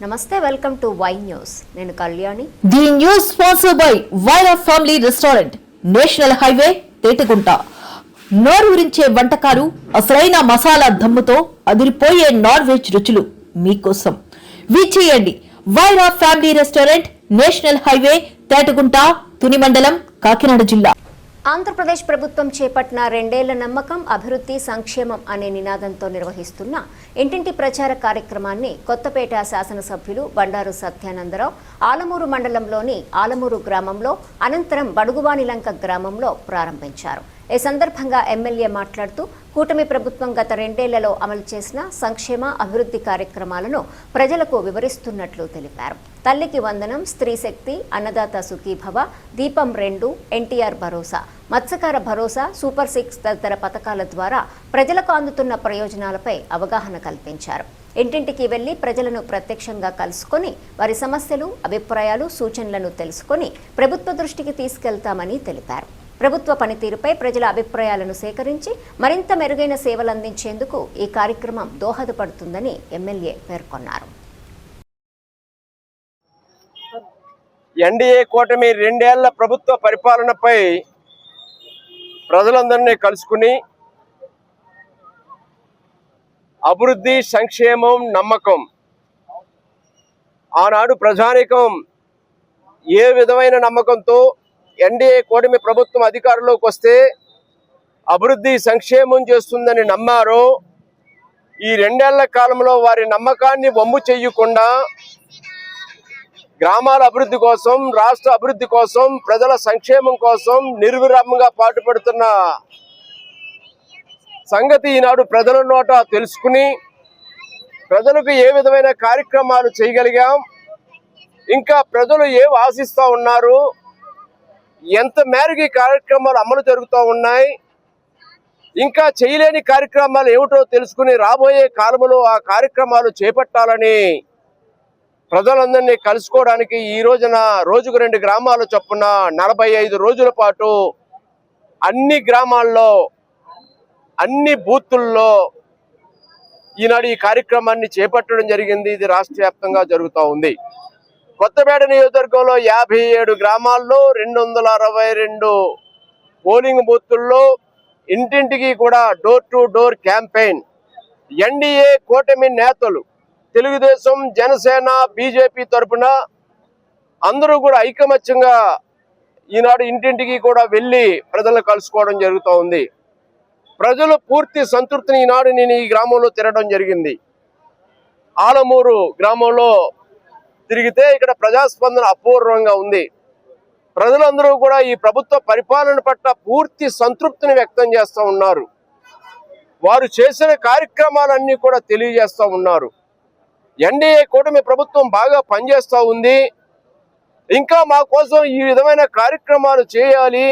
నమస్తే welcome to Y news నేను Kalyani the news sponsored by Vaira family restaurant national highway Tetagunta నోరూరించే వంటకాలు అసలైన మసాలా దమ్ముతో అదిరిపోయే నాన్ వెజ్ రుచులు మీకోసం విచ్చేయండి Vaira family restaurant national highway Tetagunta Tuni మండలం కాకినాడ జిల్లా ఆంధ్రప్రదేశ్ ప్రభుత్వం చేపట్టిన 2 ఏళ్ల నమ్మకం అభివృద్ధి సంక్షేమం అనే నినాదంతో నిర్వహిస్తున్న ఇంటింటి ప్రచార కార్యక్రమాన్ని కొత్తపేట శాసనసభ్యులు బండారు సత్యానందరావు ఆలమూరు మండలంలోని ఆలమూరు గ్రామంలో అనంతరం బడుగువానిలంక గ్రామంలో ప్రారంభించారు. ఈ సందర్భంగా ఎమ్మెల్యే మాట్లాడుతూ కూటమి ప్రభుత్వం గత 2 ఏళ్లలో అమలు చేసిన సంక్షేమ అభివృద్ధి కార్యక్రమాలను ప్రజలకు వివరిస్తున్నట్లు తెలిపారు. తల్లికి వందనం, స్త్రీ శక్తి, అన్నదాత సుఖీభవ, దీపం 2, ఎన్టీఆర్ భరోసా, మత్స్యకార భరోసా, సూపర్ 6 తదితర పథకాల ద్వారా ప్రజలకు అందుతున్న ప్రయోజనాలపై అవగాహన కల్పించారు. ఇంటింటికి వెళ్లి ప్రజలను ప్రత్యక్షంగా కలుసుకొని వారి సమస్యలు, అభిప్రాయాలు, సూచనలను తెలుసుకొని ప్రభుత్వ దృష్టికి తీసుకెళ్తామని తెలిపారు. ప్రభుత్వ పనితీరుపై ప్రజల అభిప్రాయాలను సేకరించి మరింత మెరుగైన సేవలు అందించేందుకు ఈ కార్యక్రమం దోహదపడుతుందని ఎమ్మెల్యే పేర్కొన్నారు. ఎన్డీఏ కూటమి 2 ఏళ్ల ప్రభుత్వ పరిపాలనపై ప్రజలందరినీ కలుసుకుని అభివృద్ధి, సంక్షేమం, నమ్మకం ఆనాడు ప్రజానీకం ఏ విధమైన నమ్మకంతో ఎన్డీఏ కూటమి ప్రభుత్వం అధికారంలోకి వస్తే అభివృద్ధి, సంక్షేమం చేస్తుందని నమ్మారో ఈ 2 ఏళ్ల కాలంలో వారి నమ్మకాన్ని వమ్ము చేయకుండా గ్రామాల అభివృద్ధి కోసం, రాష్ట్ర అభివృద్ధి కోసం, ప్రజల సంక్షేమం కోసం నిర్విరామంగా పాటుపడుతున్న సంగతి ఈనాడు ప్రజల నోట తెలుసుకుని ప్రజలకు ఏ విధమైన కార్యక్రమాలు చేయగలిగాం, ఇంకా ప్రజలు ఏం ఆశిస్తూ ఉన్నారు, ఎంత మేరకు ఈ కార్యక్రమాలు అమలు జరుగుతూ ఉన్నాయి, ఇంకా చేయలేని కార్యక్రమాలు ఏమిటో తెలుసుకుని రాబోయే కాలంలో ఆ కార్యక్రమాలు చేపట్టాలని ప్రజలందరినీ కలుసుకోవడానికి ఈ రోజున రోజుకు 2 గ్రామాలు చొప్పున 45 రోజుల పాటు అన్ని గ్రామాల్లో, అన్ని బూతుల్లో ఈనాడు ఈ కార్యక్రమాన్ని చేపట్టడం జరిగింది. ఇది రాష్ట్ర వ్యాప్తంగా జరుగుతూ ఉంది. కొత్తపేట నియోజకవర్గంలో 57 గ్రామాల్లో 262 పోలింగ్ బూతుల్లో ఇంటింటికి కూడా door to door campaign NDA కూటమి నేతలు తెలుగుదేశం, జనసేన, బీజేపీ తరఫున అందరూ కూడా ఐకమత్యంగా ఈనాడు ఇంటింటికి కూడా వెళ్ళి ప్రజలను కలుసుకోవడం జరుగుతూ ఉంది. ప్రజలు పూర్తి సంతృప్తిని ఈనాడు నేను ఈ గ్రామంలో తిరగడం జరిగింది. ఆలమూరు గ్రామంలో తిరిగితే ఇక్కడ ప్రజాస్పందన అపూర్వంగా ఉంది. ప్రజలందరూ కూడా ఈ ప్రభుత్వ పరిపాలన పట్ల పూర్తి సంతృప్తిని వ్యక్తం చేస్తూ ఉన్నారు. వారు చేసిన కార్యక్రమాలన్నీ కూడా తెలియజేస్తూ ఉన్నారు. ఎన్డీఏ కూటమి ప్రభుత్వం బాగా పనిచేస్తూ ఉంది, ఇంకా మా కోసం ఈ విధమైన కార్యక్రమాలు చేయాలి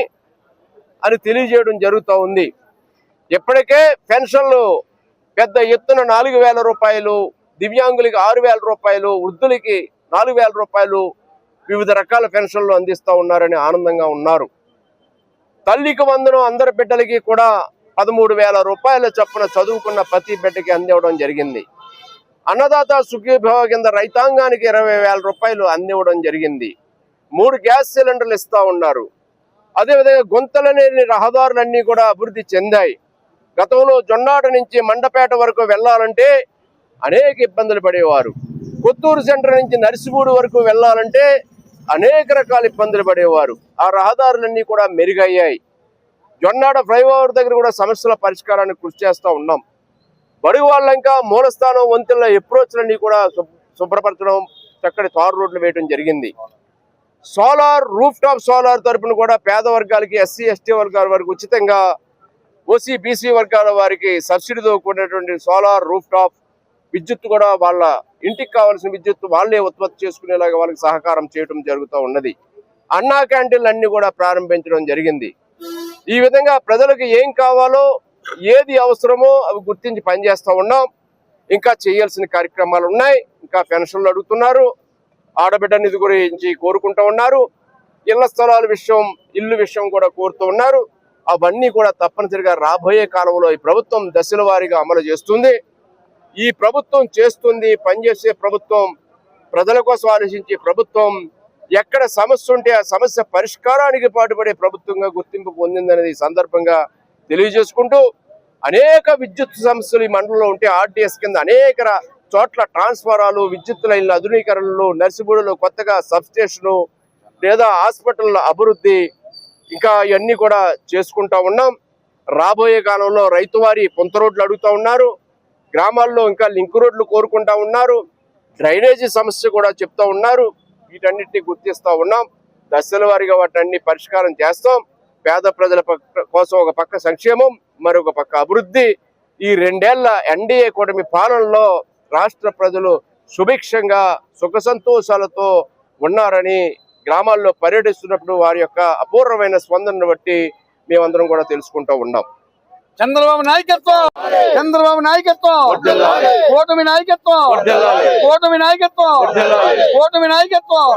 అని తెలియజేయడం జరుగుతూ ఉంది. ఇప్పటికే పెన్షన్లు పెద్ద ఎత్తున 4,000 రూపాయలు, దివ్యాంగులకి 6,000 రూపాయలు, వృద్ధులకి 4,000 రూపాయలు వివిధ రకాల పెన్షన్లు అందిస్తూ ఉన్నారని ఆనందంగా ఉన్నారు. తల్లికి వందనం అందరి బిడ్డలకి కూడా 13,000 రూపాయల చొప్పున చదువుకున్న ప్రతి బిడ్డకి అందివ్వడం జరిగింది. అన్నదాత సుఖీభవ కింద రైతాంగానికి 20,000 రూపాయలు అందివ్వడం జరిగింది. 3 గ్యాస్ సిలిండర్లు ఇస్తూ ఉన్నారు. అదేవిధంగా గుంతలనేని రహదారులన్నీ కూడా అభివృద్ధి చెందాయి. గతంలో జొన్నాడ నుంచి మండపేట వరకు వెళ్ళాలంటే అనేక ఇబ్బందులు పడేవారు. కొత్తూరు సెంటర్ నుంచి నర్సిపూడి వరకు వెళ్ళాలంటే అనేక రకాల ఇబ్బందులు పడేవారు. ఆ రహదారులన్నీ కూడా మెరుగయ్యాయి. జొన్నాడ ఫ్లైఓవర్ దగ్గర కూడా సమస్యల పరిష్కారానికి కృషి చేస్తూ ఉన్నాం. బడుగువాళ్ళంక మూలస్థానం వంతెనల అప్రోచ్లన్నీ కూడా శుభ్రపరచడం, చక్కటి తారు రోడ్లు వేయడం జరిగింది. సోలార్, రూఫ్ టాప్ సోలార్ తరపున కూడా పేద వర్గాలకి, ఎస్సీ ఎస్టీ వర్గాల వారికి ఉచితంగా, ఓసీ బీసీ వర్గాల వారికి సబ్సిడీతో కూడినటువంటి సోలార్ రూఫ్ టాప్ విద్యుత్ కూడా వాళ్ళ ఇంటికి కావాల్సిన విద్యుత్ వాళ్ళే ఉత్పత్తి చేసుకునేలాగా వాళ్ళకి సహకారం చేయడం జరుగుతూ ఉన్నది. అన్నా క్యాంటీన్లు అన్ని కూడా ప్రారంభించడం జరిగింది. ఈ విధంగా ప్రజలకు ఏం కావాలో, ఏది అవసరమో అవి గుర్తించి పనిచేస్తూ ఉన్నాం. ఇంకా చేయాల్సిన కార్యక్రమాలు ఉన్నాయి. ఇంకా పెన్షన్లు అడుగుతున్నారు, ఆడబిడ్డ నిధి గురించి కోరుకుంటూ ఉన్నారు, ఇళ్ల స్థలాల విషయం, ఇల్లు విషయం కూడా కోరుతూ ఉన్నారు. అవన్నీ కూడా తప్పనిసరిగా రాబోయే కాలంలో ఈ ప్రభుత్వం దశల వారీగా అమలు చేస్తుంది. ఈ ప్రభుత్వం చేస్తుంది, పనిచేసే ప్రభుత్వం ప్రజల కోసం ఆలోచించే ప్రభుత్వం, ఎక్కడ సమస్య ఉంటే ఆ సమస్య పరిష్కారానికి పాటుపడే ప్రభుత్వంగా గుర్తింపు పొందిందనేది ఈ సందర్భంగా తెలియజేసుకుంటూ, అనేక విద్యుత్ సమస్యలు ఈ మండలంలో ఉంటే ఆర్టీఎస్ కింద అనేక చోట్ల ట్రాన్స్ఫారాలు, విద్యుత్ లైన్ల ఆధునీకరణలు, నర్సిబూడలో కొత్తగా సబ్స్టేషను లేదా హాస్పిటల్ అభివృద్ధి, ఇంకా ఇవన్నీ కూడా చేసుకుంటా ఉన్నాం. రాబోయే కాలంలో రైతువారి పొంత రోడ్లు అడుగుతూ ఉన్నారు, గ్రామాల్లో ఇంకా లింక్ రోడ్లు కోరుకుంటా ఉన్నారు, డ్రైనేజీ సమస్య కూడా చెప్తా ఉన్నారు. వీటన్నిటిని గుర్తిస్తూ ఉన్నాం. దశల వారీగా వాటన్ని పరిష్కారం చేస్తాం. పేద ప్రజల కోసం ఒక పక్క సంక్షేమం, మరొక పక్క అభివృద్ధి. ఈ 2 ఏళ్ల ఎన్డీఏ కూటమి పాలనలో రాష్ట్ర ప్రజలు సుభిక్షంగా సుఖ సంతోషాలతో ఉన్నారని గ్రామాల్లో పర్యటిస్తున్నప్పుడు వారి యొక్క అపూర్వమైన స్పందనను బట్టి మేమందరం కూడా తెలుసుకుంటూ ఉన్నాం. చంద్రబాబు నాయకత్వం, చంద్రబాబు నాయకత్వం, కూటమి నాయకత్వం, కూటమి నాయకత్వం, కూటమి నాయకత్వం.